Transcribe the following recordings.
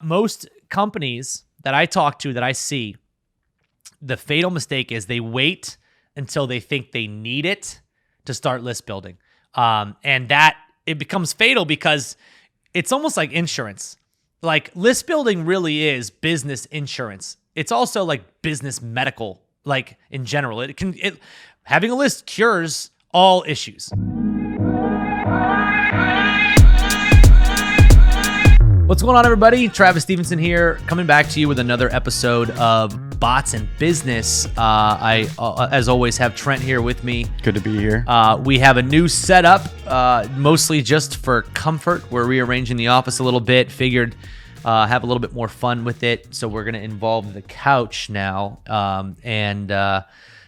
Most companies that I talk to, that I see, the fatal mistake is they wait until they think they need it to start list building. And that it becomes fatal because it's almost like insurance. Like list building really is business insurance. It's also like business medical, like in general. Having a list cures all issues. What's going on, everybody? Travis Stephenson here, coming back to you with another episode of Bots and Business. I, as always, have Trent here with me. Good to be here. We have a new setup, mostly just for comfort. We're rearranging the office a little bit. Figured have a little bit more fun with it, so we're going to involve the couch now and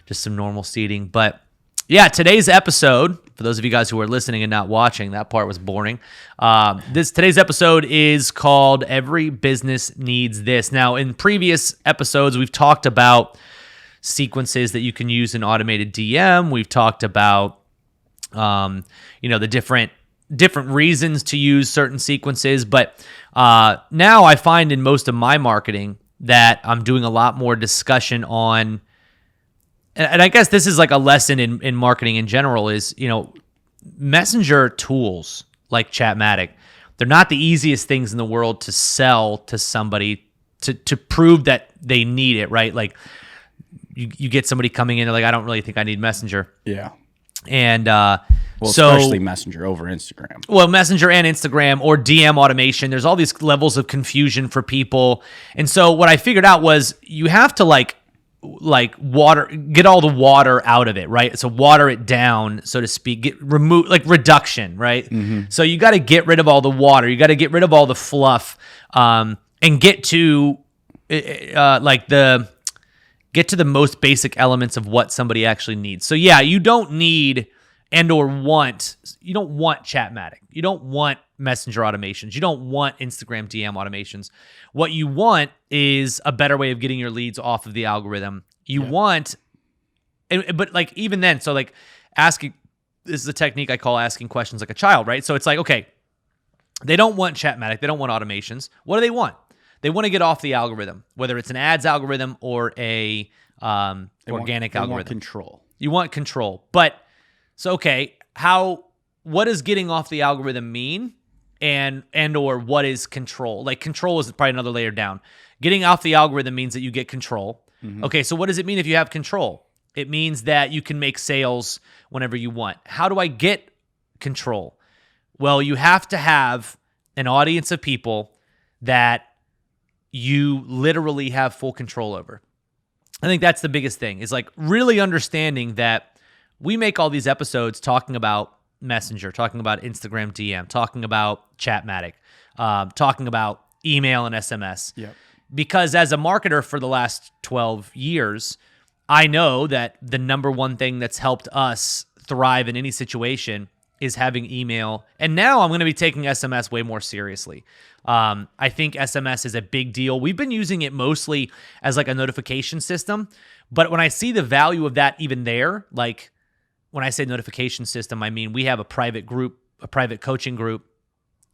just some normal seating. But yeah, today's episode, for those of you guys who are listening and not watching, that part was boring. Today's episode is called Every Business Needs This. Now, in previous episodes, we've talked about sequences that you can use in automated DM. We've talked about, the different reasons to use certain sequences. But now I find in most of my marketing that I'm doing a lot more discussion on. And I guess this is like a lesson in marketing in general is, messenger tools like Chatmatic, they're not the easiest things in the world to sell to somebody to prove that they need it, right? Like you get somebody coming in, they're like, I don't really think I need Messenger. Yeah. And especially Messenger over Instagram. Well, Messenger and Instagram or DM automation, there's all these levels of confusion for people. And so what I figured out was you have to like get all the water out of it, right? So water it down, so to speak, remove like reduction, right? Mm-hmm. So you got to get rid of all the water, you got to get rid of all the fluff, and get to the most basic elements of what somebody actually needs. So yeah, you don't need you don't want Chatmatic, you don't want Messenger automations, you don't want Instagram DM automations. What you want is a better way of getting your leads off of the algorithm. You want, but like even then, so like asking, this is a technique I call asking questions like a child, right? So it's like, okay, they don't want Chatmatic, they don't want automations. What do they want? They want to get off the algorithm, whether it's an ads algorithm or a organic algorithm. Want control. You want control, but so okay, what does getting off the algorithm mean? And or what is control? Like control is probably another layer down. Getting off the algorithm means that you get control. Mm-hmm. Okay, so what does it mean if you have control? It means that you can make sales whenever you want. How do I get control? Well, you have to have an audience of people that you literally have full control over. I think that's the biggest thing, is like really understanding that we make all these episodes talking about Messenger, talking about Instagram DM, talking about Chatmatic, talking about email and SMS. Yep. Because as a marketer for the last 12 years, I know that the number one thing that's helped us thrive in any situation is having email. And now I'm going to be taking SMS way more seriously. I think SMS is a big deal. We've been using it mostly as like a notification system. But when I see the value of that even there, like when I say notification system, I mean we have a private coaching group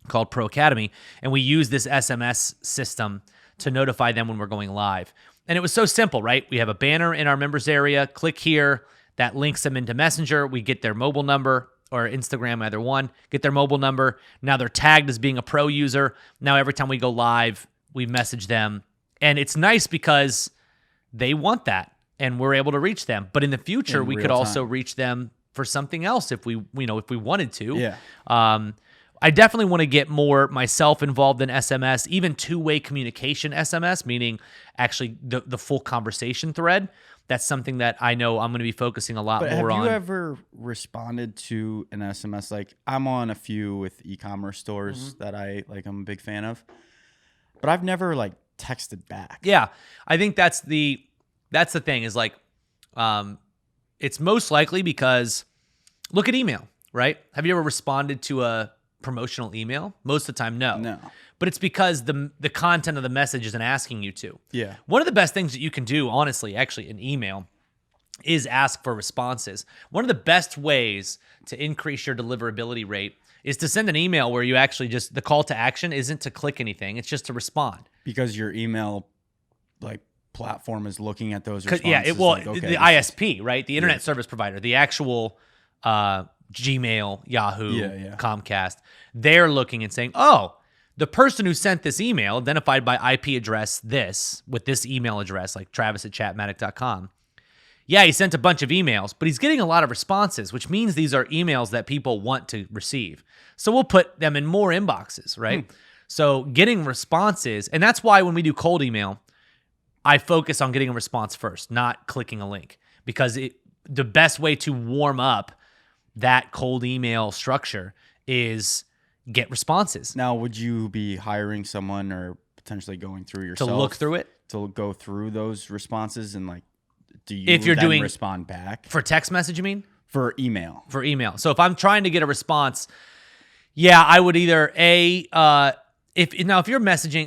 called Pro Academy, and we use this SMS system to notify them when we're going live. And it was so simple, right? We have a banner in our members area, click here, that links them into Messenger. We get their mobile number, or Instagram, either one, get their mobile number. Now they're tagged as being a pro user. Now every time we go live, we message them. And it's nice because they want that and we're able to reach them. But in the future, we could also reach them for something else if we wanted to. Yeah. I definitely want to get more myself involved in SMS, even two-way communication SMS, meaning actually the full conversation thread. That's something that I know I'm going to be focusing a lot more on. Have you ever responded to an SMS? Like I'm on a few with e-commerce stores that I'm a big fan of, but I've never like texted back. Yeah, I think that's the thing is like, it's most likely because look at email, right? Have you ever responded to a promotional email? Most of the time, no. But it's because the content of the message isn't asking you to. Yeah. One of the best things that you can do, honestly, actually, in email is ask for responses. One of the best ways to increase your deliverability rate is to send an email where you actually just, the call to action isn't to click anything. It's just to respond. Because your email like platform is looking at those responses. Yeah, like, okay, the ISP, right? The internet service provider, the actual Gmail, Yahoo, Comcast, they're looking and saying, oh, the person who sent this email, identified by IP address this, with this email address, like travis@chatmatic.com. Yeah, he sent a bunch of emails, but he's getting a lot of responses, which means these are emails that people want to receive. So we'll put them in more inboxes, right? So getting responses, and that's why when we do cold email, I focus on getting a response first, not clicking a link, because the best way to warm up that cold email structure is get responses. Now, would you be hiring someone or potentially going through yourself to look through it, to go through those responses, and like, do you if you're then doing respond back for text message? You mean for email? For email. So if I'm trying to get a response, yeah, I would either if you're messaging,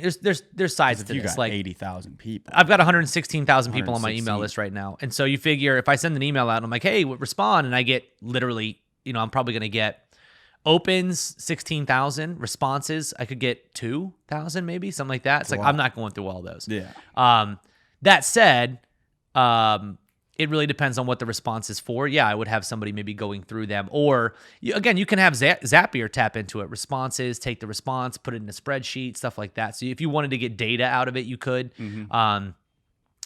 there's sides to you this. got like 80,000 people. I've got 116,000 people on my email list right now, and so you figure if I send an email out and I'm like, hey, respond, and I get literally, I'm probably gonna get opens 16,000, responses I could get 2,000 maybe, something like that. It's like I'm not going through all those. Yeah. That said, it really depends on what the response is for. Yeah, I would have somebody maybe going through them. Or, again, you can have Zapier tap into it. Responses, take the response, put it in a spreadsheet, stuff like that. So if you wanted to get data out of it, you could. That's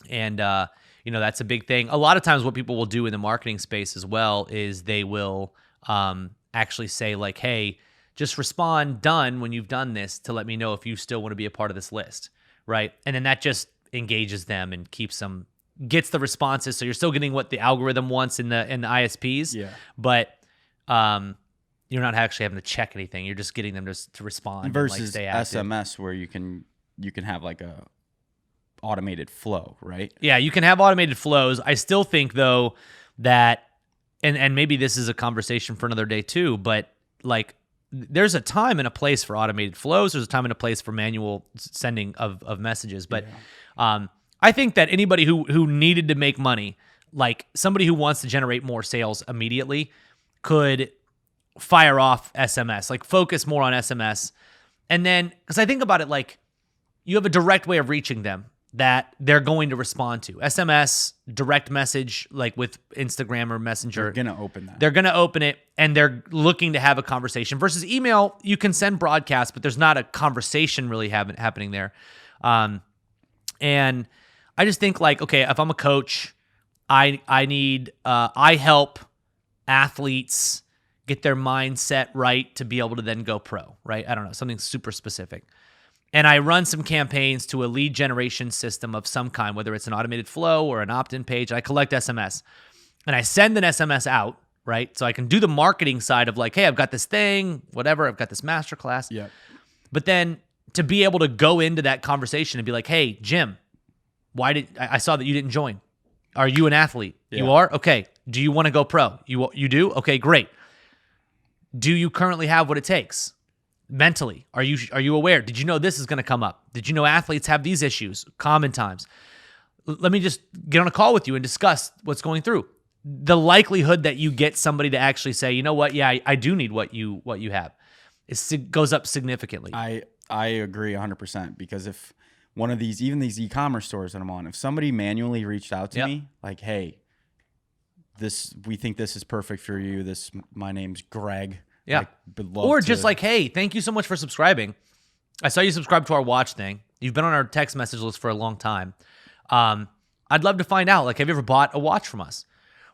a big thing. A lot of times what people will do in the marketing space as well is they will actually say like, hey, just respond done when you've done this to let me know if you still want to be a part of this list, right? And then that just engages them and gets the responses, so you're still getting what the algorithm wants in the ISPs, but you're not actually having to check anything. You're just getting them to respond versus and, like, stay active. SMS, where you can have like a automated flow, right? Yeah, you can have automated flows. I still think though that, and maybe this is a conversation for another day too, but like there's a time and a place for automated flows. There's a time and a place for manual sending of messages, but I think that anybody who needed to make money, like somebody who wants to generate more sales immediately, could fire off SMS, like focus more on SMS. And then, because I think about it, like you have a direct way of reaching them that they're going to respond to. SMS, direct message, like with Instagram or Messenger. They're going to open that. They're going to open it, and they're looking to have a conversation. Versus email, you can send broadcasts, but there's not a conversation really happening there. And I just think like, okay, if I'm a coach, I help athletes get their mindset right to be able to then go pro, right? I don't know, something super specific. And I run some campaigns to a lead generation system of some kind, whether it's an automated flow or an opt-in page. I collect SMS and I send an SMS out, right? So I can do the marketing side of like, hey, I've got this thing, whatever, I've got this masterclass. Yeah. But then to be able to go into that conversation and be like, hey, Jim, I saw that you didn't join. Are you an athlete? Yeah. You are? Okay. Do you want to go pro? You do? Okay, great. Do you currently have what it takes? Mentally, are you aware? Did you know this is going to come up? Did you know athletes have these issues, common times? Let me just get on a call with you and discuss what's going through. The likelihood that you get somebody to actually say, you know what, yeah, I do need what you have, it goes up significantly. I agree 100%, because if one of these, even these e-commerce stores that I'm on, if somebody manually reached out to me like, hey, we think this is perfect for you. My name's Greg. Yeah. Or just like, hey, thank you so much for subscribing. I saw you subscribe to our watch thing. You've been on our text message list for a long time. I'd love to find out, like, have you ever bought a watch from us?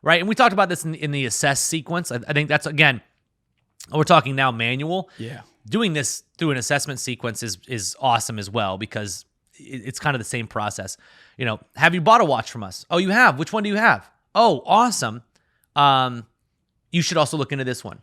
Right? And we talked about this in the assess sequence. I think that's, again, we're talking now manual. Yeah. Doing this through an assessment sequence is awesome as well, because it's kind of the same process. Have you bought a watch from us? Oh, you have. Which one do you have? Oh, awesome. You should also look into this one.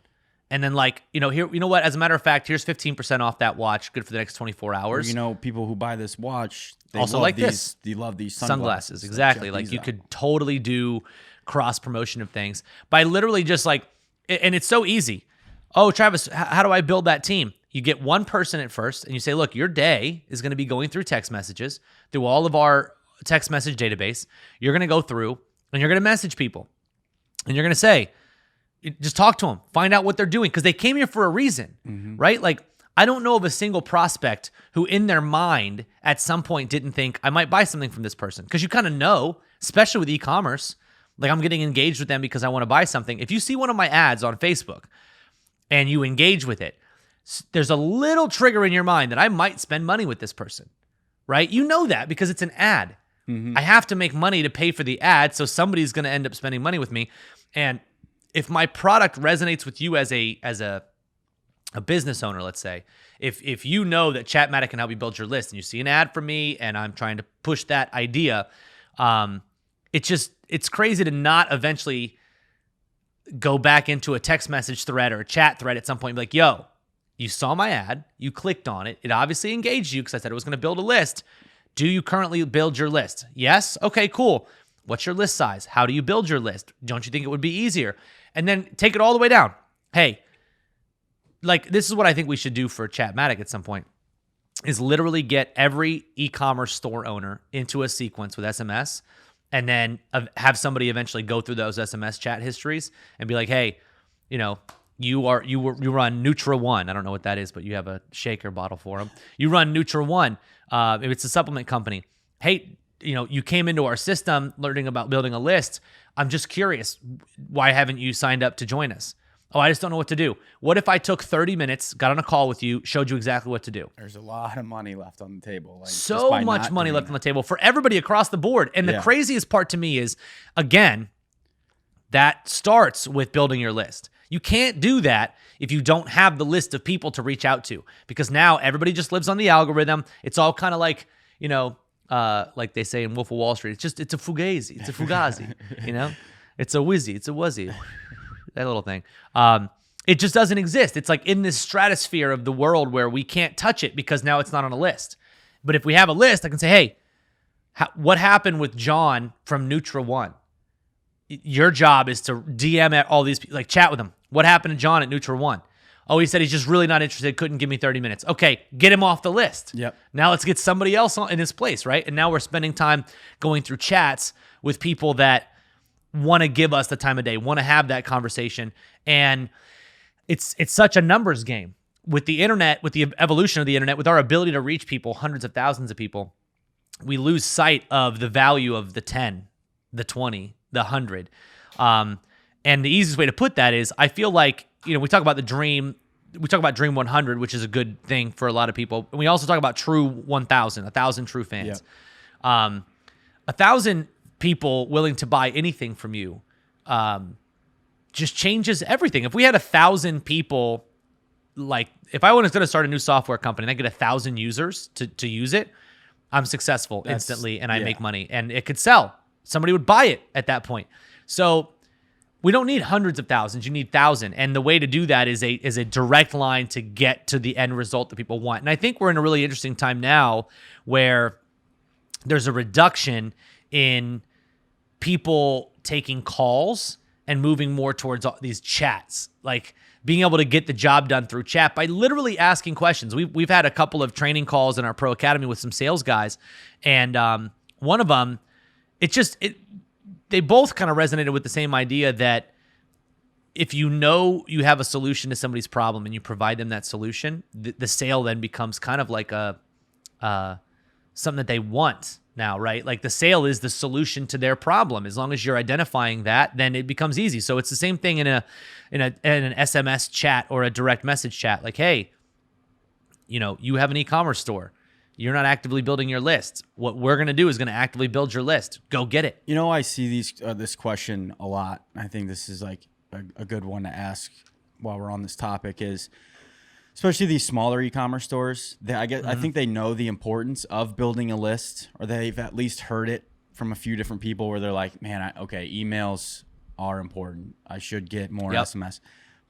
And then, like, here, you know what? As a matter of fact, here's 15% off that watch, good for the next 24 hours. Or, people who buy this watch, they also love like this. They love these sunglasses. Exactly. Like, you could totally do cross promotion of things by literally just like, and it's so easy. Oh, Travis, how do I build that team? You get one person at first, and you say, look, your day is going to be going through text messages, through all of our text message database. You're going to go through, and you're going to message people, and you're going to say, Just talk to them, find out what they're doing, because they came here for a reason, right? Like, I don't know of a single prospect who in their mind at some point didn't think I might buy something from this person, because you kind of know, especially with e-commerce, like I'm getting engaged with them because I want to buy something. If you see one of my ads on Facebook and you engage with it, there's a little trigger in your mind that I might spend money with this person, right? You know that because it's an ad. I have to make money to pay for the ad, so somebody's going to end up spending money with me. And if my product resonates with you as a business owner, let's say, if you know that Chatmatic can help you build your list and you see an ad from me and I'm trying to push that idea, it's crazy to not eventually go back into a text message thread or a chat thread at some point and be like, yo, you saw my ad, you clicked on it, it obviously engaged you because I said it was going to build a list. Do you currently build your list? Yes? Okay, cool. What's your list size? How do you build your list? Don't you think it would be easier? And then take it all the way down. Hey, like, this is what I think we should do for Chatmatic at some point, is literally get every e-commerce store owner into a sequence with SMS, and then have somebody eventually go through those SMS chat histories and be like, hey, you know, you run Nutra One. I don't know what that is, but you have a shaker bottle for them. You run Nutra One. If it's a supplement company. Hey, you know, you came into our system learning about building a list. I'm just curious, why haven't you signed up to join us? Oh, I just don't know what to do. What if I took 30 minutes, got on a call with you, showed you exactly what to do? There's a lot of money left on the table. Like, so much money left on the table for everybody across the board. And the craziest part to me is, again, that starts with building your list. You can't do that if you don't have the list of people to reach out to, because now everybody just lives on the algorithm. It's all kind of like, you know, like they say in Wolf of Wall Street, it's a fugazi, it's a fugazi, you know, it's a whizzy, it's a wuzzy, that little thing. It just doesn't exist. It's like in this stratosphere of the world where we can't touch it because now it's not on a list. But if we have a list, I can say, hey, what happened with John from Nutra One? Your job is to DM at all these people, like chat with them. What happened to John at Nutra One? Oh, he said he's just really not interested, couldn't give me 30 minutes. Okay, get him off the list. Yep. Now let's get somebody else in his place, right? And now we're spending time going through chats with people that want to give us the time of day, want to have that conversation. And it's such a numbers game. With the internet, with the evolution of the internet, with our ability to reach people, hundreds of thousands of people, we lose sight of the value of the 10, the 20, the 100. And the easiest way to put that is, I feel like, you know, we talk about Dream 100, which is a good thing for a lot of people. And we also talk about True 1,000, 1,000 true fans. Yep. 1,000 people willing to buy anything from you just changes everything. If we had 1,000 people, like if I was going to start a new software company and I get 1,000 users to use it, I'm successful instantly and I make money and it could sell. Somebody would buy it at that point. So we don't need hundreds of thousands. You need 1,000. And the way to do that is a direct line to get to the end result that people want. And I think we're in a really interesting time now where there's a reduction in people taking calls and moving more towards these chats, like being able to get the job done through chat by literally asking questions. We've had a couple of training calls in our Pro Academy with some sales guys, and one of them, they both kind of resonated with the same idea that if you know you have a solution to somebody's problem and you provide them that solution, the sale then becomes kind of like a something that they want now, right? Like the sale is the solution to their problem. As long as you're identifying that, then it becomes easy. So it's the same thing in an SMS chat or a direct message chat. Like, hey, you know, you have an e-commerce store. You're not actively building your list. What we're going to do is going to actively build your list. Go get it. You know, I see this question a lot. I think this is like a good one to ask while we're on this topic is, especially these smaller e-commerce stores, I think they know the importance of building a list, or they've at least heard it from a few different people where they're like, man, emails are important. I should get more SMS.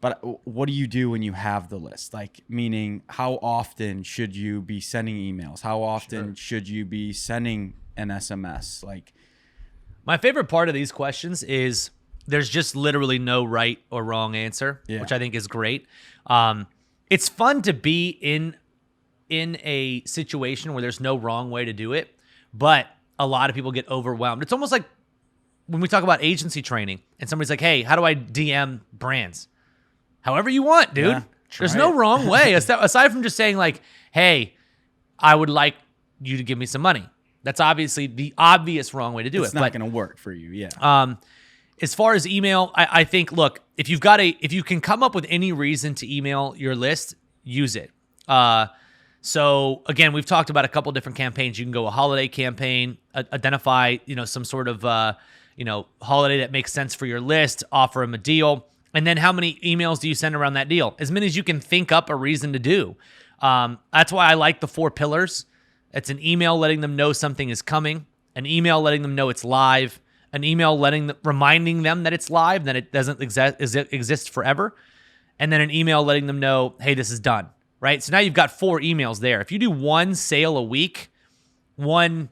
But what do you do when you have the list? Like, meaning, how often should you be sending emails? How often should you be sending an SMS? Like, my favorite part of these questions is there's just literally no right or wrong answer, which I think is great. It's fun to be in a situation where there's no wrong way to do it, but a lot of people get overwhelmed. It's almost like when we talk about agency training and somebody's like, hey, how do I DM brands? However you want, dude. Yeah, There's no wrong way. Aside from just saying like, hey, I would like you to give me some money. That's obviously the obvious wrong way to do it. It's not going to work for you. Yeah. As far as email, I think, look, if you can come up with any reason to email your list, use it. So again, we've talked about a couple different campaigns. You can go a holiday campaign, identify, some sort of, holiday that makes sense for your list, offer them a deal. And then how many emails do you send around that deal? As many as you can think up a reason to do. That's why I like the 4 pillars. It's an email letting them know something is coming, an email letting them know it's live, an email reminding them that it's live, that it doesn't exist forever, and then an email letting them know, hey, this is done, right? So now you've got 4 emails there. If you do 1 sale a week, 1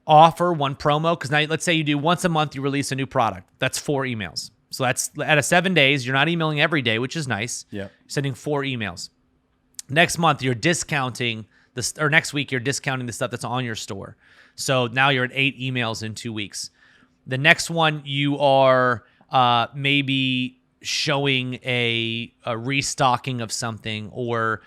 offer, 1 promo, because now let's say you do once a month, you release a new product. That's 4 emails. So that's out of 7 days. You're not emailing every day, which is nice. Yeah. Sending 4 emails. Next month, you're discounting or next week, you're discounting the stuff that's on your store. So now you're at 8 emails in 2 weeks. The next one, you are maybe showing a restocking of something, or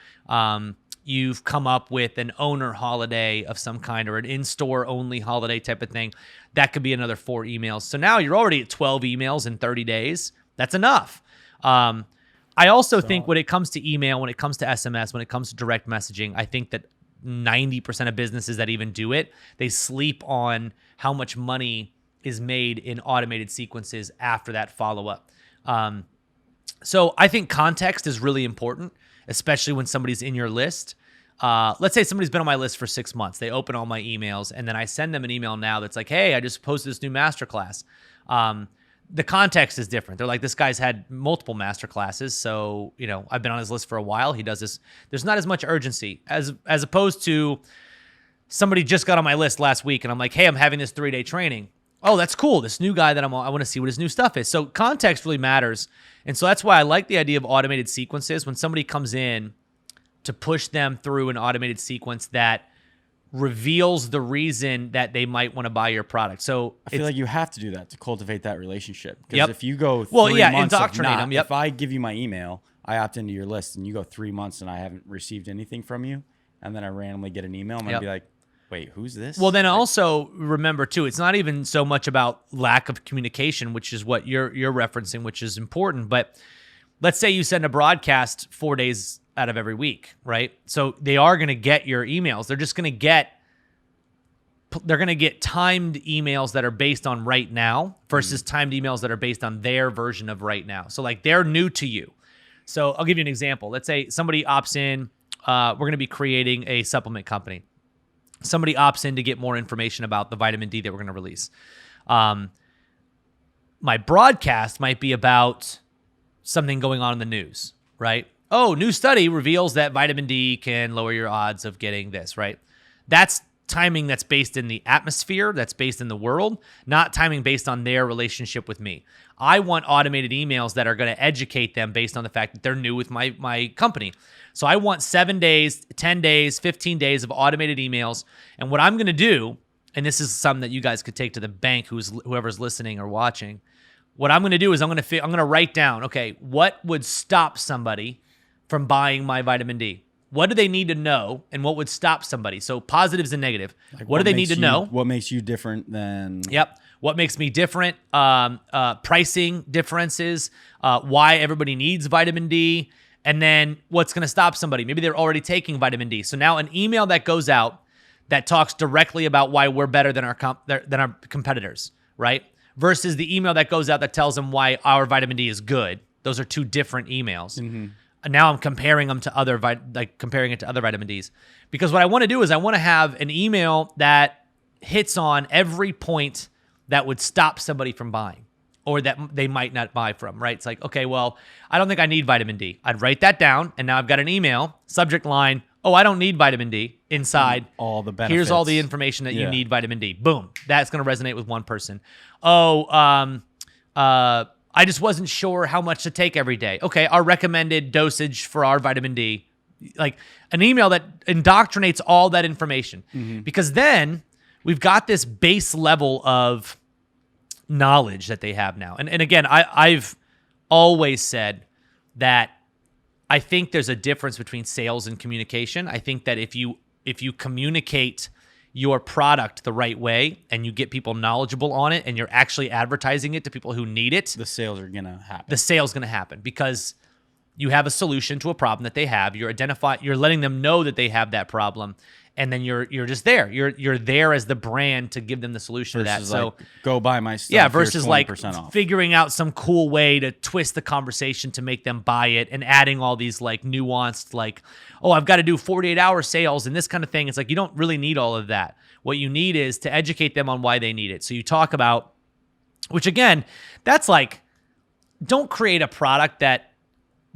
you've come up with an owner holiday of some kind, or an in-store only holiday type of thing. That could be another 4 emails. So now you're already at 12 emails in 30 days. That's enough. I also think when it comes to email, when it comes to SMS, when it comes to direct messaging, I think that 90% of businesses that even do it, they sleep on how much money is made in automated sequences after that follow-up. So I think context is really important, especially when somebody's in your list. Let's say somebody's been on my list for 6 months. They open all my emails, and then I send them an email now that's like, hey, I just posted this new masterclass. The context is different. They're like, this guy's had multiple masterclasses, so I've been on his list for a while. He does this. There's not as much urgency as opposed to somebody just got on my list last week, and I'm like, hey, I'm having this 3-day training. Oh, that's cool. This new guy that I want to see what his new stuff is. So context really matters, and so that's why I like the idea of automated sequences. When somebody comes in, to push them through an automated sequence that reveals the reason that they might want to buy your product. So I feel like you have to do that to cultivate that relationship. Because Yep. if you go 3 months indoctrinate of not, them. Yep. if I give you my email, I opt into your list, and you go 3 months and I haven't received anything from you, and then I randomly get an email, I'm gonna be like, wait, who's this? Well, then also remember too, it's not even so much about lack of communication, which is what you're referencing, which is important. But let's say you send a broadcast 4 days out of every week, right? So they are going to get your emails. They're just going to get timed emails that are based on right now versus timed emails that are based on their version of right now. So like they're new to you. So I'll give you an example. Let's say somebody opts in. We're going to be creating a supplement company. Somebody opts in to get more information about the vitamin D that we're going to release. My broadcast might be about something going on in the news, right? Oh, new study reveals that vitamin D can lower your odds of getting this, right? That's timing that's based in the atmosphere, that's based in the world, not timing based on their relationship with me. I want automated emails that are going to educate them based on the fact that they're new with my company. So I want 7 days, 10 days, 15 days of automated emails. And what I'm going to do, and this is something that you guys could take to the bank, whoever's listening or watching, what I'm going to do is I'm going to write down, okay, what would stop somebody from buying my vitamin D? What do they need to know, and what would stop somebody? So positives and negative. Like what do they need to know? What makes you different than... Yep. What makes me different? Pricing differences, why everybody needs vitamin D, and then what's going to stop somebody? Maybe they're already taking vitamin D. So now an email that goes out that talks directly about why we're better than our competitors, right? Versus the email that goes out that tells them why our vitamin D is good. Those are 2 different emails. Mm-hmm. And now I'm comparing them to comparing it to other vitamin Ds. Because what I want to do is I want to have an email that hits on every point that would stop somebody from buying or that they might not buy from, right? It's like, okay, well, I don't think I need vitamin D. I'd write that down, and now I've got an email, subject line, oh, I don't need vitamin D. Inside, all the benefits. Here's all the information that you need vitamin D. Boom. That's going to resonate with one person. Oh, I just wasn't sure how much to take every day. Okay, our recommended dosage for our vitamin D. Like an email that indoctrinates all that information. Mm-hmm. Because then we've got this base level of, knowledge that they have now. And again, I've always said that I think there's a difference between sales and communication. I think that if you communicate your product the right way and you get people knowledgeable on it and you're actually advertising it to people who need it, the sales are going to happen. The sales going to happen because you have a solution to a problem that they have. You're letting them know that they have that problem, and then you're just there. You're there as the brand to give them the solution versus to that. Like, go buy my stuff. Yeah, versus like off. Figuring out some cool way to twist the conversation to make them buy it and adding all these like nuanced like, oh, I've got to do 48-hour sales and this kind of thing. It's like you don't really need all of that. What you need is to educate them on why they need it. So you talk about, which again, that's like, don't create a product that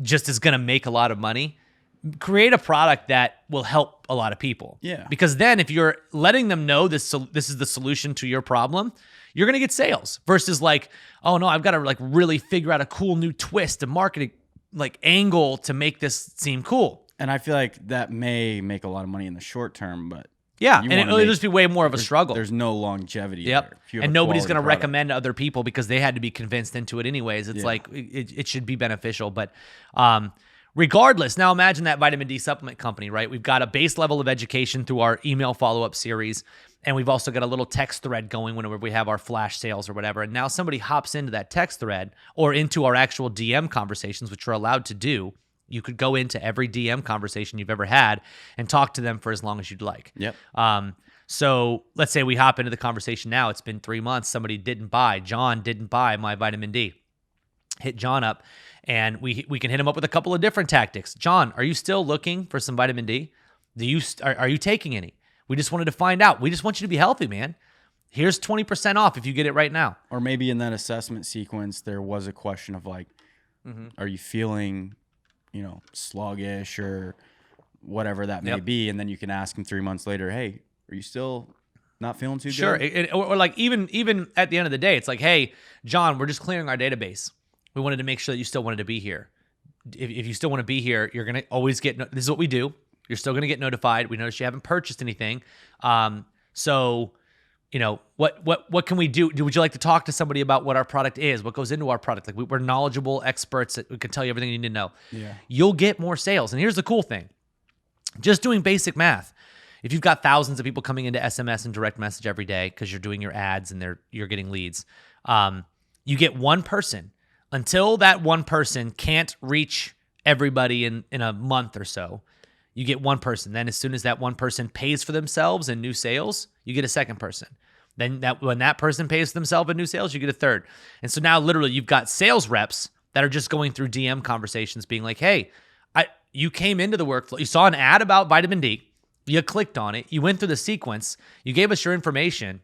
just is going to make a lot of money. Create a product that will help a lot of people. Yeah. Because then if you're letting them know this is the solution to your problem, you're going to get sales versus like, oh no, I've got to like really figure out a cool new twist, a marketing like angle to make this seem cool. And I feel like that may make a lot of money in the short term, but yeah, and it'll just be way more of a struggle. There's no longevity. Yep. And nobody's going to recommend to other people because they had to be convinced into it anyways. It's like it should be beneficial. But regardless, now imagine that vitamin D supplement company, right? We've got a base level of education through our email follow-up series, and we've also got a little text thread going whenever we have our flash sales or whatever. And now somebody hops into that text thread or into our actual DM conversations, which we're allowed to do. You could go into every DM conversation you've ever had and talk to them for as long as you'd like. Yep. So let's say we hop into the conversation now. It's been 3 months. Somebody didn't buy. John didn't buy my vitamin D. Hit John up, and we can hit him up with a couple of different tactics. John, are you still looking for some vitamin D? Are you taking any? We just wanted to find out. We just want you to be healthy, man. Here's 20% off if you get it right now. Or maybe in that assessment sequence, there was a question of like, are you feeling sluggish or whatever that may be. And then you can ask them 3 months later, hey, are you still not feeling too good? Sure. Or like even at the end of the day, it's like, hey, John, we're just clearing our database. We wanted to make sure that you still wanted to be here. If you still want to be here, you're going to always get, this is what we do. You're still going to get notified. We noticed you haven't purchased anything. So what can we do? Would you like to talk to somebody about what our product is, what goes into our product? Like we're knowledgeable experts that we can tell you everything you need to know. Yeah. You'll get more sales. And here's the cool thing. Just doing basic math. If you've got thousands of people coming into SMS and direct message every day because you're doing your ads and you're getting leads, you get one person. Until that one person can't reach everybody in a month or so, you get one person. Then as soon as that one person pays for themselves in new sales, you get a second person. Then when that person pays for themselves in new sales, you get a third. And so now literally you've got sales reps that are just going through DM conversations being like, hey, you came into the workflow. You saw an ad about vitamin D. You clicked on it. You went through the sequence. You gave us your information.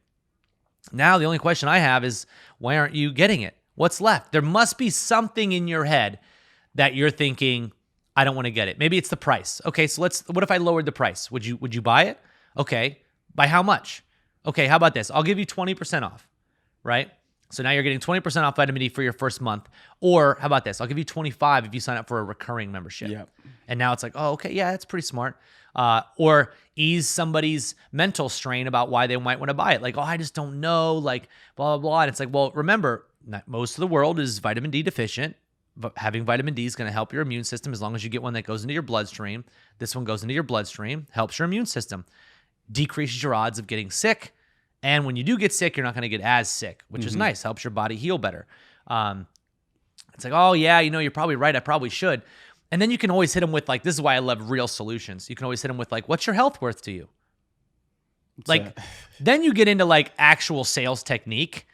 Now the only question I have is, why aren't you getting it? What's left? There must be something in your head that you're thinking, I don't want to get it. Maybe it's the price. Okay, so what if I lowered the price? Would you buy it? Okay, by how much? Okay, how about this? I'll give you 20% off, right? So now you're getting 20% off vitamin D for your first month. Or how about this? I'll give you 25 if you sign up for a recurring membership. Yep. And now it's like, oh, okay, yeah, that's pretty smart. Or ease somebody's mental strain about why they might want to buy it. Like, oh, I just don't know, like, blah, blah, blah. And it's like, well, remember, most of the world is vitamin D deficient. But having vitamin D is going to help your immune system as long as you get one that goes into your bloodstream. This one goes into your bloodstream, helps your immune system, decreases your odds of getting sick. And when you do get sick, you're not going to get as sick, which is nice, helps your body heal better. It's like, oh, yeah, you're probably right. I probably should. And then you can always hit them with like, this is why I love real solutions. You can always hit them with like, what's your health worth to you? Then you get into like actual sales technique,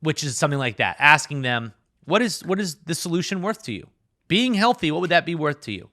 which is something like that. Asking them, what is the solution worth to you? Being healthy, what would that be worth to you?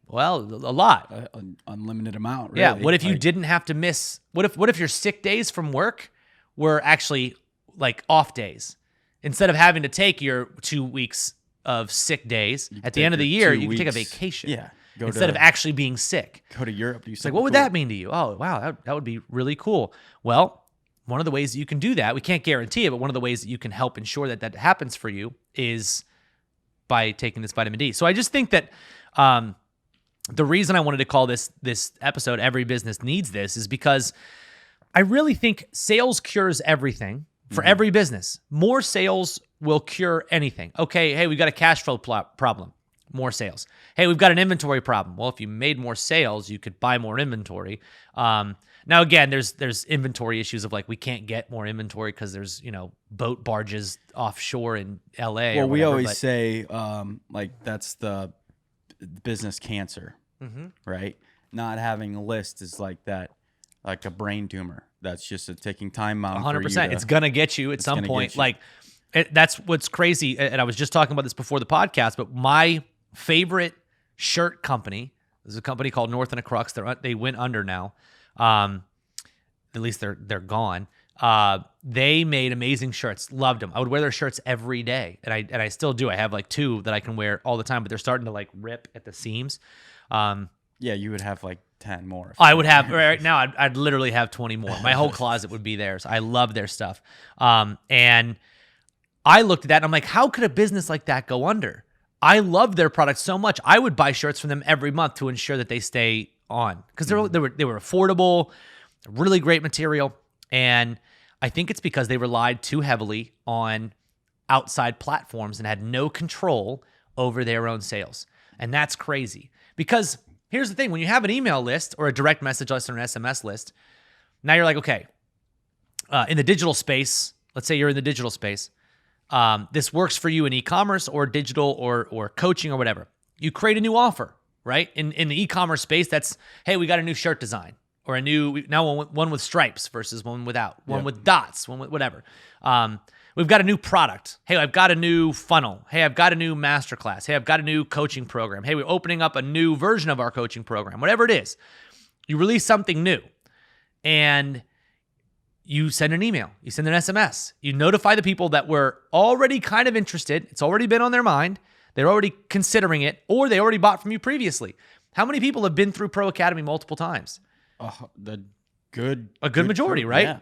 Well, a lot. An unlimited amount, really. Yeah. What if you didn't have to miss? What if your sick days from work were actually like off days? Instead of having to take your 2 weeks of sick days at the end of the year, you can take a vacation. Yeah. Instead of actually being sick. Go to Europe. Do something like, what would that mean to you? Oh, wow, that would be really cool. Well, one of the ways that you can do that, we can't guarantee it, but one of the ways that you can help ensure that happens for you is by taking this vitamin D. So I just think that the reason I wanted to call this episode Every Business Needs This is because I really think sales cures everything for every business. More sales will cure anything. Okay, hey, we've got a cash flow problem. More sales. Hey, we've got an inventory problem. Well, if you made more sales, you could buy more inventory. Now, again, there's inventory issues of like we can't get more inventory because there's boat barges offshore in LA. Well, we always say like that's the business cancer, right? Not having a list is like that, like a brain tumor. That's just a ticking time bomb. 100%. It's gonna get you at some point. Like that's what's crazy. And I was just talking about this before the podcast, but my favorite shirt company is a company called North and a Crux. They went under now. At least they're gone. They made amazing shirts. Loved them. I would wear their shirts every day, and I still do. I have like 2 that I can wear all the time, but they're starting to like rip at the seams. Yeah, you would have like 10 more. I would have right now. I'd literally have 20 more. My whole closet would be theirs. I love their stuff. And I looked at that and I'm like, how could a business like that go under? I love their product so much. I would buy shirts from them every month to ensure that they stay on because they were affordable, really great material, and I think it's because they relied too heavily on outside platforms and had no control over their own sales, and that's crazy. Because here's the thing: when you have an email list or a direct message list or an SMS list, now you're like, okay, in the digital space, let's say you're in the digital space. This works for you in e-commerce or digital or coaching or whatever. You create a new offer, right? In the e-commerce space, that's, hey, we got a new shirt design or one with stripes versus one without, one with dots, one with whatever. We've got a new product. Hey, I've got a new funnel. Hey, I've got a new masterclass. Hey, I've got a new coaching program. Hey, we're opening up a new version of our coaching program. Whatever it is, you release something new and you send an email, you send an SMS, you notify the people that were already kind of interested. It's already been on their mind. They're already considering it, or they already bought from you previously. How many people have been through Pro Academy multiple times? A good majority, right? Yeah.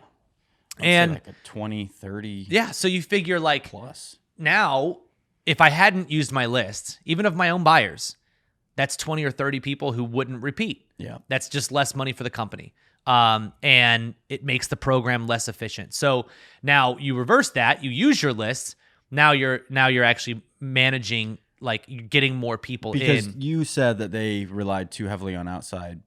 And like a 20, 30. Yeah. So you figure like plus. Now, if I hadn't used my list, even of my own buyers, that's 20 or 30 people who wouldn't repeat. Yeah. That's just less money for the company. And it makes the program less efficient. So now you reverse that, you use your lists. Now you're actually managing, like you're getting more people because in. You said that they relied too heavily on outside.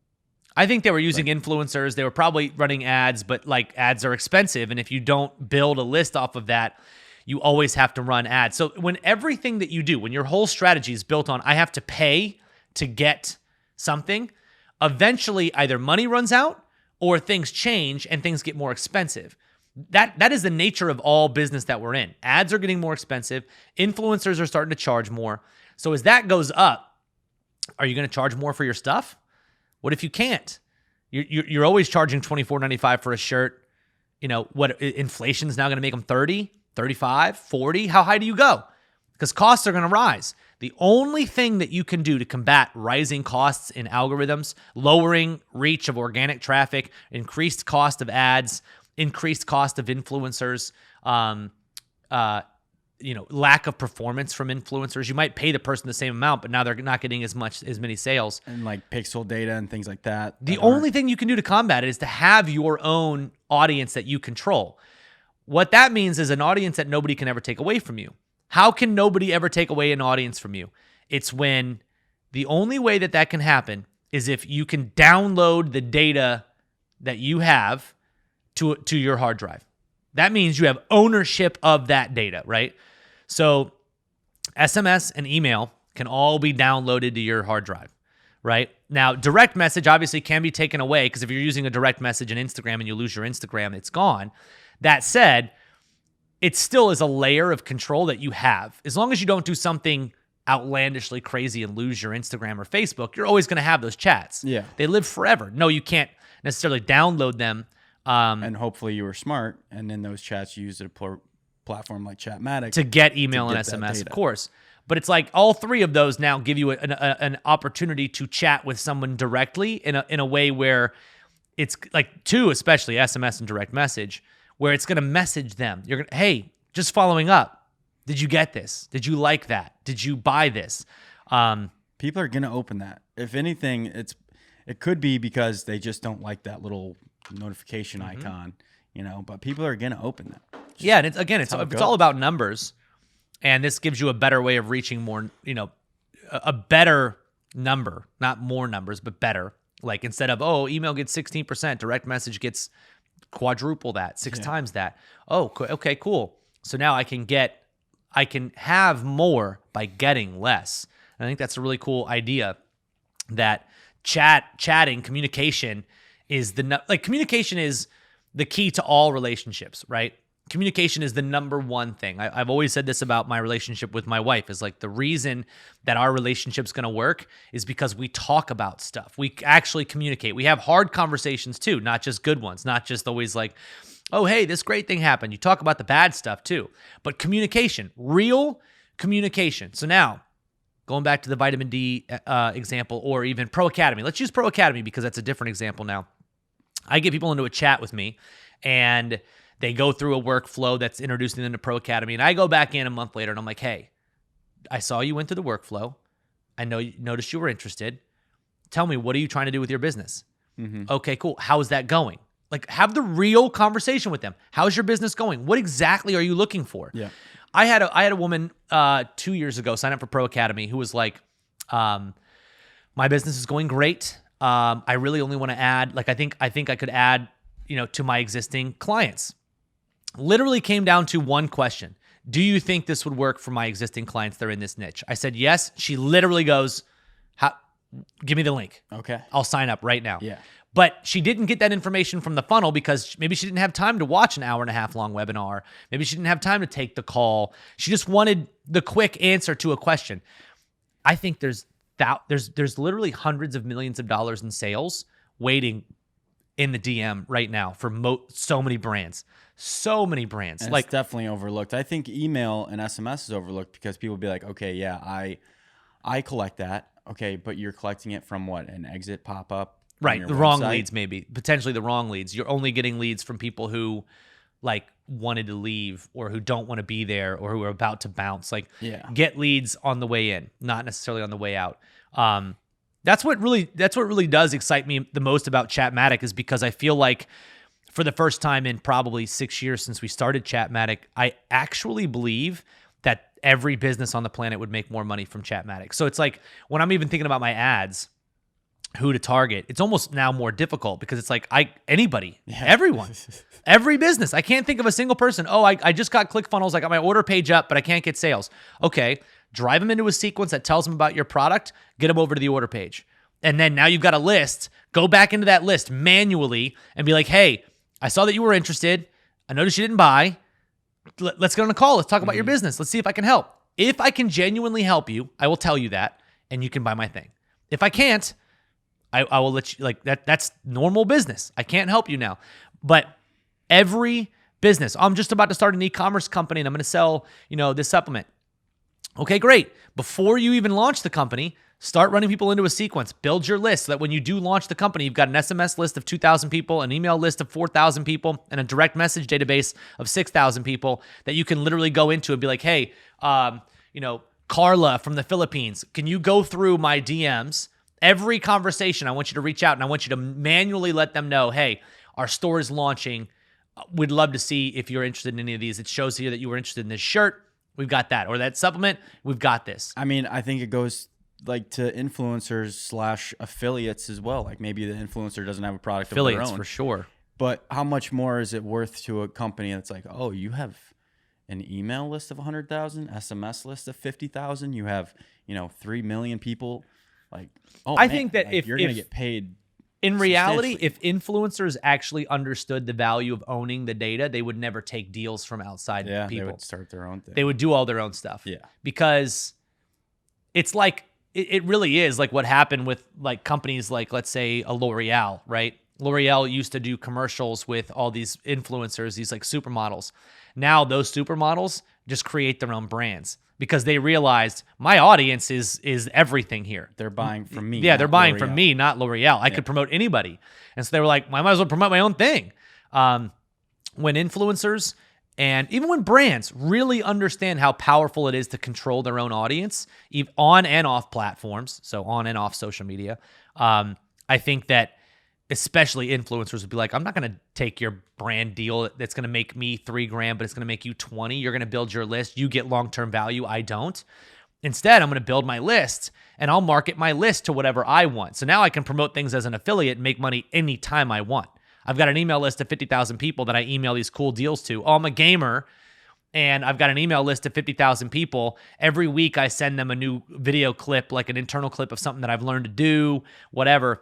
I think they were using influencers. They were probably running ads, but like ads are expensive. And if you don't build a list off of that, you always have to run ads. So when everything that you do, when your whole strategy is built on, I have to pay to get something, eventually either money runs out or things change and things get more expensive. That is the nature of all business that we're in. Ads are getting more expensive. Influencers are starting to charge more. So as that goes up, are you going to charge more for your stuff? What if you can't? You're always charging $24.95 for a shirt. What inflation's now going to make them 30, 35, 40? How high do you go? Because costs are going to rise. The only thing that you can do to combat rising costs in algorithms, lowering reach of organic traffic, increased cost of ads, increased cost of influencers, lack of performance from influencers. You might pay the person the same amount, but now they're not getting as many sales. And like pixel data and things like that. The only thing you can do to combat it is to have your own audience that you control. What that means is an audience that nobody can ever take away from you. How can nobody ever take away an audience from you? It's when the only way that can happen is if you can download the data that you have to your hard drive. That means you have ownership of that data, right? So SMS and email can all be downloaded to your hard drive, right? Now, direct message obviously can be taken away because if you're using a direct message in Instagram and you lose your Instagram, it's gone. That said, it still is a layer of control that you have. As long as you don't do something outlandishly crazy and lose your Instagram or Facebook, you're always going to have those chats. Yeah. They live forever. No, you can't necessarily download them. And hopefully you were smart, and in those chats you used a platform like Chatmatic to get email and SMS, of course. But it's like all three of those now give you an opportunity to chat with someone directly in a way where it's like two, especially SMS and direct message, where it's going to message them. You're going to, hey, just following up. Did you get this? Did you like that? Did you buy this? People are going to open that. If anything, it could be because they just don't like that little notification icon, but people are going to open that. Yeah, and it's how it all goes. about numbers, and this gives you a better way of reaching more, a better number, not more numbers, but better. Like instead of, oh, email gets 16%, direct message gets quadruple that, six times that. Oh, okay, cool. So now I can have more by getting less. And I think that's a really cool idea that chatting, communication is communication is the key to all relationships, right? Communication is the number one thing. I've always said this about my relationship with my wife is like the reason that our relationship's going to work is because we talk about stuff. We actually communicate. We have hard conversations too, not just good ones, not just always like, oh, hey, this great thing happened. You talk about the bad stuff too, but communication, real communication. So now going back to the vitamin D example or even Pro Academy, let's use Pro Academy because that's a different example now. I get people into a chat with me and they go through a workflow that's introducing them to Pro Academy. And I go back in a month later and I'm like, hey, I saw you went through the workflow. I noticed you were interested. Tell me, what are you trying to do with your business? Mm-hmm. Okay, cool. How's that going? Like, have the real conversation with them. How's your business going? What exactly are you looking for? Yeah. I had a woman 2 years ago sign up for Pro Academy who was like, my business is going great. I really only want to add, like, I think I could add, to my existing clients. Literally came down to one question. Do you think this would work for my existing clients that are in this niche? I said, yes. She literally goes, give me the link. Okay. I'll sign up right now. Yeah. But she didn't get that information from the funnel because maybe she didn't have time to watch an 1.5 hour long webinar. Maybe she didn't have time to take the call. She just wanted the quick answer to a question. I think there's literally hundreds of millions of dollars in sales waiting in the DM right now for so many brands. So many brands. And like, it's definitely overlooked. I think email and SMS is overlooked because people be like, okay, yeah, I collect that. Okay, but you're collecting it from what? An exit pop-up? Right, the wrong leads maybe. Potentially the wrong leads. You're only getting leads from people who like wanted to leave or who don't want to be there or who are about to bounce. Like, get leads on the way in, not necessarily on the way out. That's what really does excite me the most about Chatmatic is because I feel like for the first time in probably 6 years since we started Chatmatic, I actually believe that every business on the planet would make more money from Chatmatic. So it's like when I'm even thinking about my ads, who to target, it's almost now more difficult because it's like anybody, everyone, every business. I can't think of a single person. Oh, I just got ClickFunnels. I got my order page up, but I can't get sales. Okay, drive them into a sequence that tells them about your product, get them over to the order page. And then now you've got a list. Go back into that list manually and be like, hey, I saw that you were interested. I noticed you didn't buy. Let's get on a call. Let's talk about your business. Let's see if I can help. If I can genuinely help you, I will tell you that, and you can buy my thing. If I can't, I will let you, like, that's normal business. I can't help you now. But every business, I'm just about to start an e-commerce company and I'm going to sell, this supplement. Okay, great. Before you even launch the company, start running people into a sequence. Build your list so that when you do launch the company, you've got an SMS list of 2,000 people, an email list of 4,000 people, and a direct message database of 6,000 people that you can literally go into and be like, hey, Carla from the Philippines, can you go through my DMs? Every conversation, I want you to reach out and I want you to manually let them know, hey, our store is launching. We'd love to see if you're interested in any of these. It shows here that you were interested in this shirt. We've got that. Or that supplement. We've got this. I mean, I think it goes like to influencers / affiliates as well. Like maybe the influencer doesn't have a product of their own. Affiliates for sure. But how much more is it worth to a company that's like, oh, you have an email list of 100,000, SMS list of 50,000. You have, 3 million people. Like, I think that if you're going to get paid. In reality, if influencers actually understood the value of owning the data, they would never take deals from outside people. They would start their own thing. They would do all their own stuff. Yeah. Because it's like, it really is like what happened with like companies like, let's say, a L'Oreal, right? L'Oreal used to do commercials with all these influencers, these like supermodels. Now those supermodels just create their own brands because they realized my audience is everything here. They're buying from me. Yeah, they're buying from me, not L'Oreal. I could promote anybody. And so they were like, I might as well promote my own thing. When influencers and even when brands really understand how powerful it is to control their own audience, on and off platforms, so on and off social media, I think that especially influencers would be like, I'm not going to take your brand deal that's going to make me $3,000, but it's going to make you 20. You're going to build your list. You get long-term value. I don't. Instead, I'm going to build my list and I'll market my list to whatever I want. So now I can promote things as an affiliate and make money anytime I want. I've got an email list of 50,000 people that I email these cool deals to. Oh, I'm a gamer and I've got an email list of 50,000 people. Every week I send them a new video clip, like an internal clip of something that I've learned to do, whatever.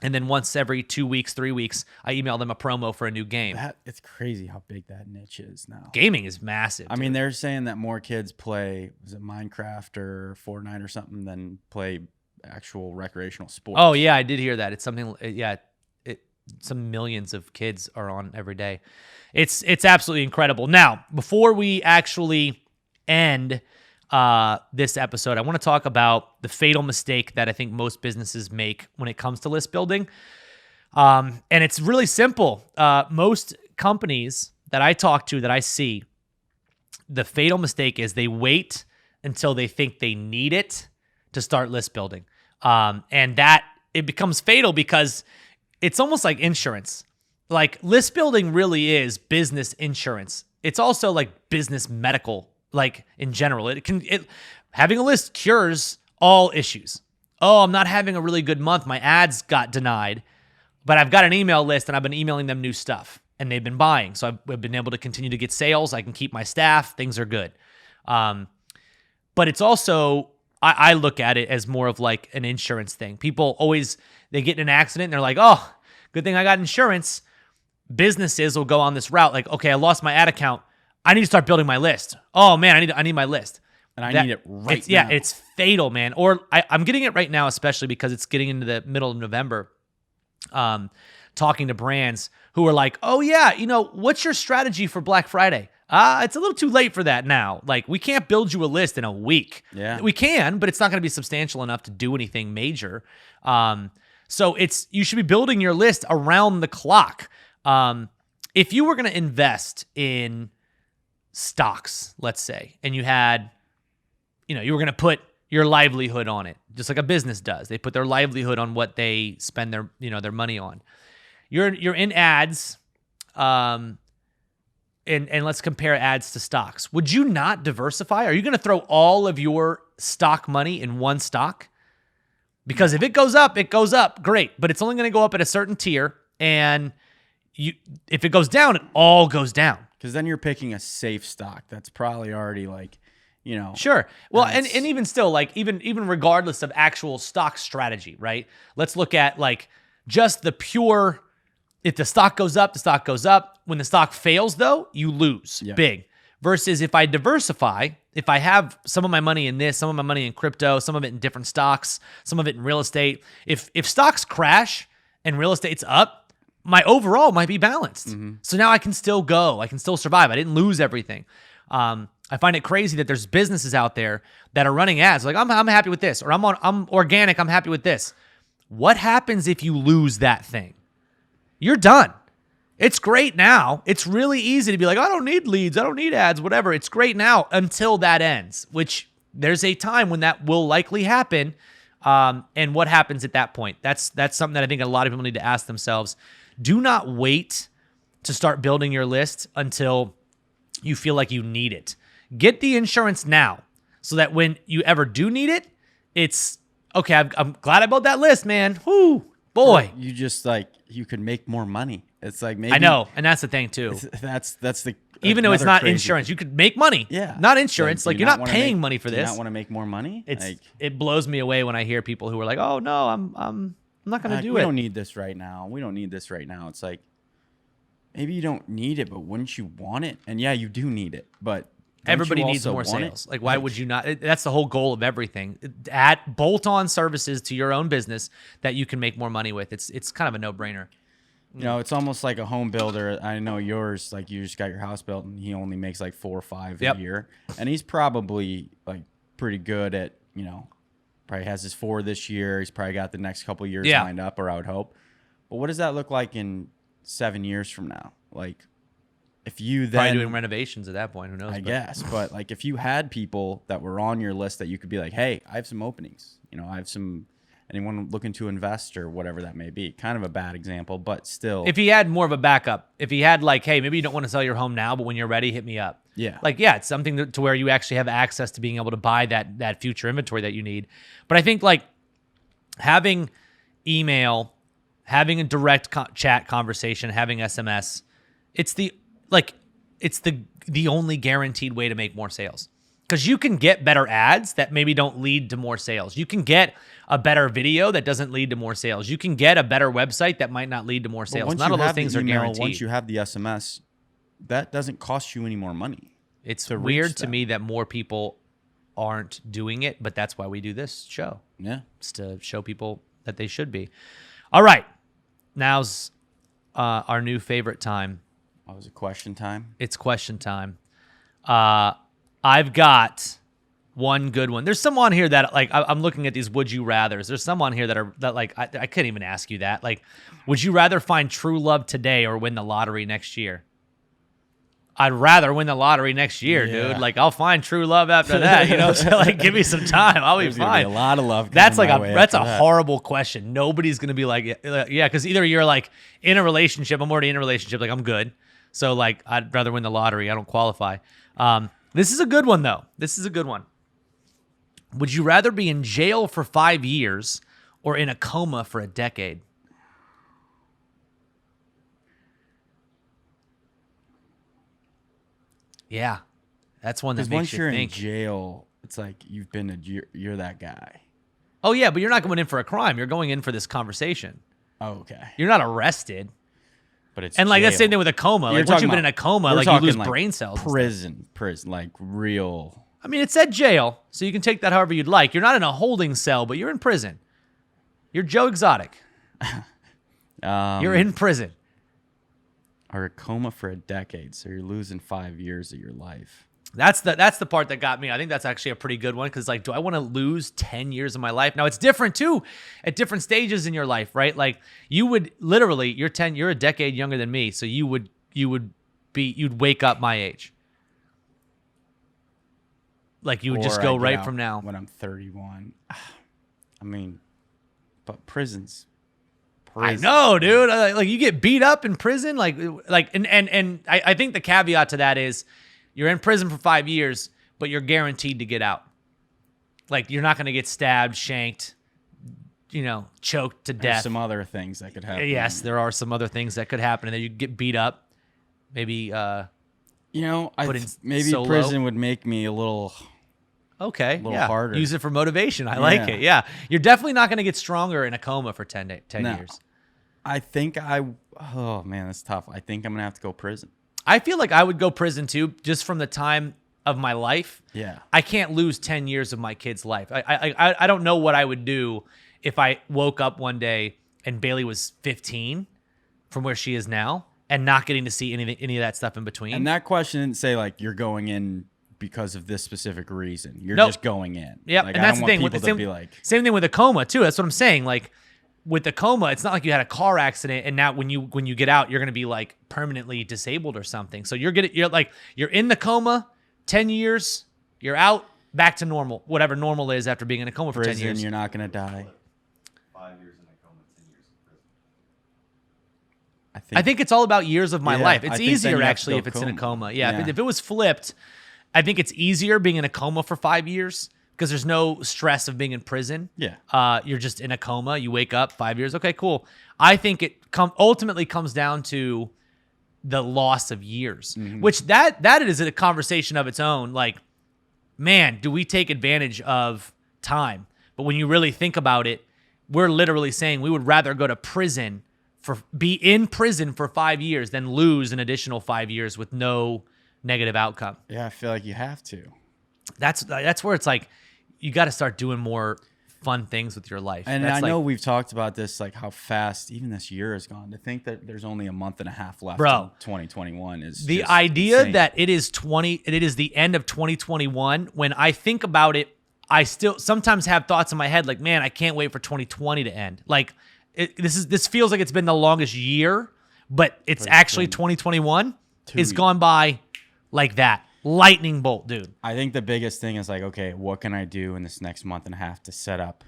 And then once every 2 weeks, 3 weeks, I email them a promo for a new game. It's crazy how big that niche is now. Gaming is massive. I mean, they're saying that more kids play, was it Minecraft or Fortnite or something, than play actual recreational sports. Oh, yeah, I did hear that. It's something, yeah, some millions of kids are on every day. It's absolutely incredible. Now, before we actually end this episode, I want to talk about the fatal mistake that I think most businesses make when it comes to list building. And it's really simple. Most companies that I talk to, that I see, the fatal mistake is they wait until they think they need it to start list building. And that it becomes fatal because it's almost like insurance. Like list building really is business insurance. It's also like business medical. Like in general, having a list cures all issues. Oh, I'm not having a really good month. My ads got denied, but I've got an email list and I've been emailing them new stuff and they've been buying. So I've been able to continue to get sales. I can keep my staff. Things are good. But it's also, I look at it as more of like an insurance thing. People always, they get in an accident and they're like, oh, good thing I got insurance. Businesses will go on this route. Like, okay, I lost my ad account. I need to start building my list. Oh man, I need my list. And I need it right now. Yeah, it's fatal, man. Or I'm getting it right now, especially because it's getting into the middle of November. Talking to brands who are like, oh yeah, what's your strategy for Black Friday? It's a little too late for that now. Like, we can't build you a list in a week. Yeah. We can, but it's not going to be substantial enough to do anything major. So you should be building your list around the clock. If you were going to invest in stocks, let's say, and you had, you were going to put your livelihood on it, just like a business does. They put their livelihood on what they spend their money on. You're in ads, and let's compare ads to stocks. Would you not diversify? Are you going to throw all of your stock money in one stock? Because if it goes up, great, but it's only going to go up at a certain tier, and if it goes down, it all goes down. Because then you're picking a safe stock that's probably already Sure. Well, and even still, like even regardless of actual stock strategy, right? Let's look at like just the pure, if the stock goes up, the stock goes up. When the stock fails, though, you lose big. Versus if I diversify, if I have some of my money in this, some of my money in crypto, some of it in different stocks, some of it in real estate. If stocks crash and real estate's up, my overall might be balanced. Mm-hmm. So now I can still go. I can still survive. I didn't lose everything. I find it crazy that there's businesses out there that are running ads like, I'm happy with this, or I'm organic, I'm happy with this. What happens if you lose that thing? You're done. It's great now. It's really easy to be like, I don't need leads, I don't need ads, whatever. It's great now until that ends, which there's a time when that will likely happen. And what happens at that point? That's something that I think a lot of people need to ask themselves. Do not wait to start building your list until you feel like you need it. Get the insurance now so that when you ever do need it, it's, okay, I'm glad I built that list, man. Whoo, boy. You just you could make more money. It's like maybe. I know, and that's the thing too. That's the. Even though it's not insurance, you could make money. Yeah. Not insurance. Like, you're not paying money for this. Do you not want to make more money? It blows me away when I hear people who are like, oh no, I'm not going to do it. We don't need this right now. It's like, maybe you don't need it, but wouldn't you want it? And yeah, you do need it, but everybody needs more sales. Like, why would you not? That's the whole goal of everything. Add bolt-on services to your own business that you can make more money with. It's kind of a no-brainer. It's almost like a home builder. I know yours, like you just got your house built and he only makes like 4 or 5 a year. And he's probably like pretty good at, probably has his 4 this year. He's probably got the next couple of years lined up, or I would hope. But what does that look like in 7 years from now? Like, if you then probably doing renovations at that point, who knows? I guess. But like, if you had people that were on your list that you could be like, hey, I have some openings. I have some anyone looking to invest or whatever that may be. Kind of a bad example, but still. If he had more of a backup, if he had like, hey, maybe you don't want to sell your home now, but when you're ready, hit me up. Yeah. Like, yeah, it's something to where you actually have access to being able to buy that future inventory that you need. But I think like having email, having a direct chat conversation, having SMS, it's the only guaranteed way to make more sales. Because you can get better ads that maybe don't lead to more sales. You can get a better video that doesn't lead to more sales. You can get a better website that might not lead to more sales. None of those things are guaranteed. Once you have the SMS, that doesn't cost you any more money. It's weird to me that more people aren't doing it, but that's why we do this show. Yeah. It's to show people that they should be. All right. Now's our new favorite time. Oh, is it question time? It's question time. I've got one good one. There's some on here that like I'm looking at these would you rathers. There's some on here that like I couldn't even ask you that. Like, would you rather find true love today or win the lottery next year? I'd rather win the lottery next year, dude. Like, I'll find true love after that. You know, so like, give me some time. I'll be fine. Be a lot of love. That's like a horrible question. Nobody's gonna be like, yeah, because either you're like in a relationship. I'm already in a relationship. Like, I'm good. So like, I'd rather win the lottery. I don't qualify. This is a good one, though. This is a good one. Would you rather be in jail for 5 years or in a coma for a decade? Yeah, that's one that makes once you you're think. in jail, it's like you're that guy. Oh, yeah, but you're not going in for a crime. You're going in for this conversation. Oh, okay. You're not arrested. But it's and like jail. that's the same thing with a coma. Like once you've been in a coma, like you lose brain cells. Prison, like real. I mean, it said jail, so you can take that however you'd like. You're not in a holding cell, but you're in prison. You're Joe Exotic. You're in prison. Or a coma for a decade, so you're losing 5 years of your life. That's the part that got me. I think that's actually a pretty good one because, like, do I want to lose 10 years of my life? Now, it's different, too, at different stages in your life, right? Like, you would literally, you're a decade younger than me, so you'd wake up my age. Like, you would just go right from now. When I'm 31. I mean, but prisons. I know, dude. Like, you get beat up in prison. And I think the caveat to that is, you're in prison for 5 years, but you're guaranteed to get out. Like, you're not going to get stabbed, shanked, choked to death. There's some other things that could happen. Yes, there are some other things that could happen. And then you get beat up. Maybe, maybe solo. Prison would make me a little harder. Use it for motivation. I like it. Yeah. You're definitely not going to get stronger in a coma for 10 years. I think oh, man, that's tough. I think I'm going to have to go prison. I feel like I would go prison too, just from the time of my life. Yeah. I can't lose 10 years of my kid's life. I don't know what I would do if I woke up one day and Bailey was 15 from where she is now and not getting to see any of that stuff in between. And that question didn't say like you're going in because of this specific reason. You're just going in. Yeah, like, and that's the thing. Same thing with a coma too. That's what I'm saying. Like, with the coma, it's not like you had a car accident and now when you get out, you're gonna be like permanently disabled or something. So you're in the coma, 10 years, you're out, back to normal, whatever normal is after being in a coma for 10 years. You're not gonna die. 5 years in a coma, 10 years in prison. I think it's all about years of my life. It's I think easier then you have actually to if go it's in a coma. coma. Yeah. If it was flipped, I think it's easier being in a coma for 5 years. Because there's no stress of being in prison. Yeah. You're just in a coma. You wake up 5 years. Okay, cool. I think it ultimately comes down to the loss of years, which that is a conversation of its own. Like, man, do we take advantage of time? But when you really think about it, we're literally saying we would rather go to prison be in prison for 5 years than lose an additional 5 years with no negative outcome. Yeah, I feel like you have to. That's where it's like, you got to start doing more fun things with your life. And I know we've talked about this, like how fast even this year has gone. To think that there's only a month and a half left in 2021 is the just idea insane. that it is the end of 2021. When I think about it, I still sometimes have thoughts in my head like, man, I can't wait for 2020 to end. Like, this feels like it's been the longest year, but it's actually 2021. It's gone by like that. Lightning bolt, dude. I think the biggest thing is like, okay, what can I do in this next month and a half to set up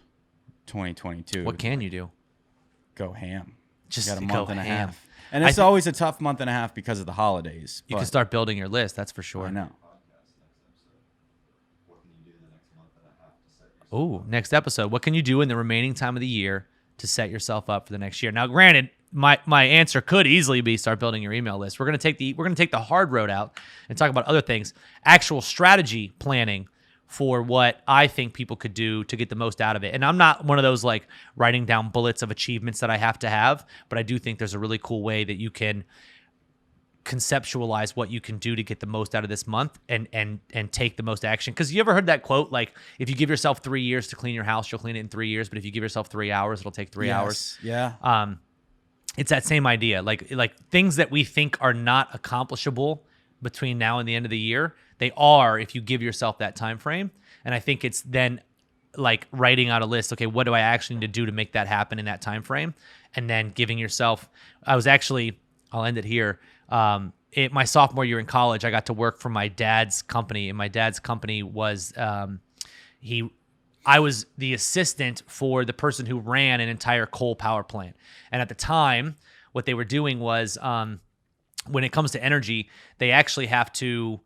2022. What can you do? Go ham. Just got a go month and a ham. half. And it's always a tough month and a half because of the holidays. You but can start building your list. That's for sure. I know. What can you do the next month and a half to set yourself Ooh, next episode. What can you do in the remaining time of the year to set yourself up for the next year? Now, granted, my answer could easily be start building your email list. We're gonna take the hard road out and talk about other things. Actual strategy planning for what I think people could do to get the most out of it. And I'm not one of those like writing down bullets of achievements that I have to have, but I do think there's a really cool way that you can conceptualize what you can do to get the most out of this month and take the most action. Because you ever heard that quote, like, if you give yourself 3 years to clean your house, you'll clean it in 3 years. But if you give yourself 3 hours, it'll take 3 hours. Yeah. It's that same idea. Like things that we think are not accomplishable between now and the end of the year, they are if you give yourself that time frame. And I think it's then like writing out a list. Okay, what do I actually need to do to make that happen in that time frame? And then giving yourself. I'll end it here. My sophomore year in college, I got to work for my dad's company, and my dad's company was I was the assistant for the person who ran an entire coal power plant. And at the time, what they were doing was, when it comes to energy, they actually have to,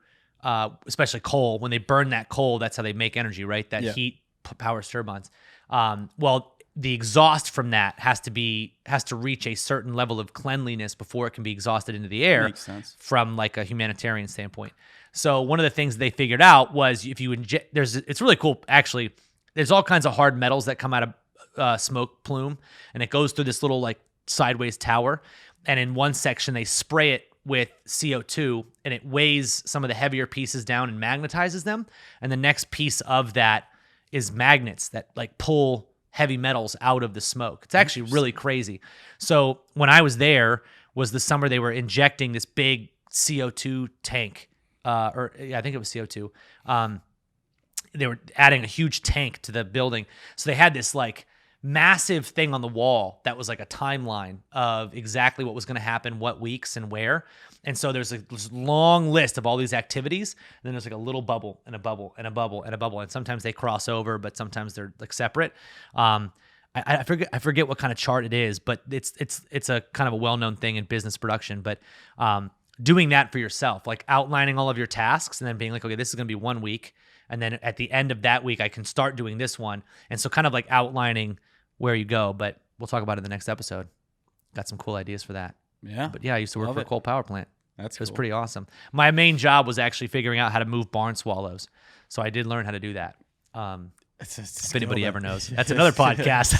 especially coal, when they burn that coal, that's how they make energy, right? That heat powers turbines. Well, the exhaust from that has to reach a certain level of cleanliness before it can be exhausted into the air. Makes sense. From like a humanitarian standpoint. So one of the things they figured out was if you inject, it's really cool actually. There's all kinds of hard metals that come out of smoke plume, and it goes through this little like sideways tower. And in one section, they spray it with CO2, and it weighs some of the heavier pieces down and magnetizes them. And the next piece of that is magnets that like pull heavy metals out of the smoke. It's actually really crazy. So when I was there, was the summer they were injecting this big CO2 tank, I think it was CO2. They were adding a huge tank to the building. So they had this like massive thing on the wall that was like a timeline of exactly what was going to happen, what weeks and where. And so there's this long list of all these activities. And then there's like a little bubble and a bubble and a bubble and a bubble. And sometimes they cross over, but sometimes they're like separate. I forget what kind of chart it is, but it's a kind of a well-known thing in business production. But doing that for yourself, like outlining all of your tasks and then being like, okay, this is going to be 1 week. And then at the end of that week, I can start doing this one. And so kind of like outlining where you go, but we'll talk about it in the next episode. Got some cool ideas for that. Yeah. But yeah, I used to work for a coal power plant. It was pretty awesome. My main job was actually figuring out how to move barn swallows. So I did learn how to do that. If anybody ever knows. That's another podcast.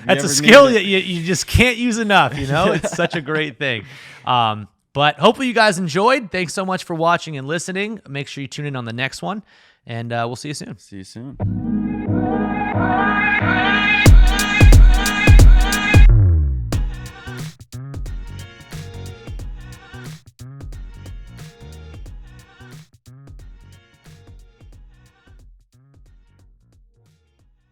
That's a skill that you just can't use enough, you know? It's such a great thing. But hopefully you guys enjoyed. Thanks so much for watching and listening. Make sure you tune in on the next one. And we'll see you soon. See you soon.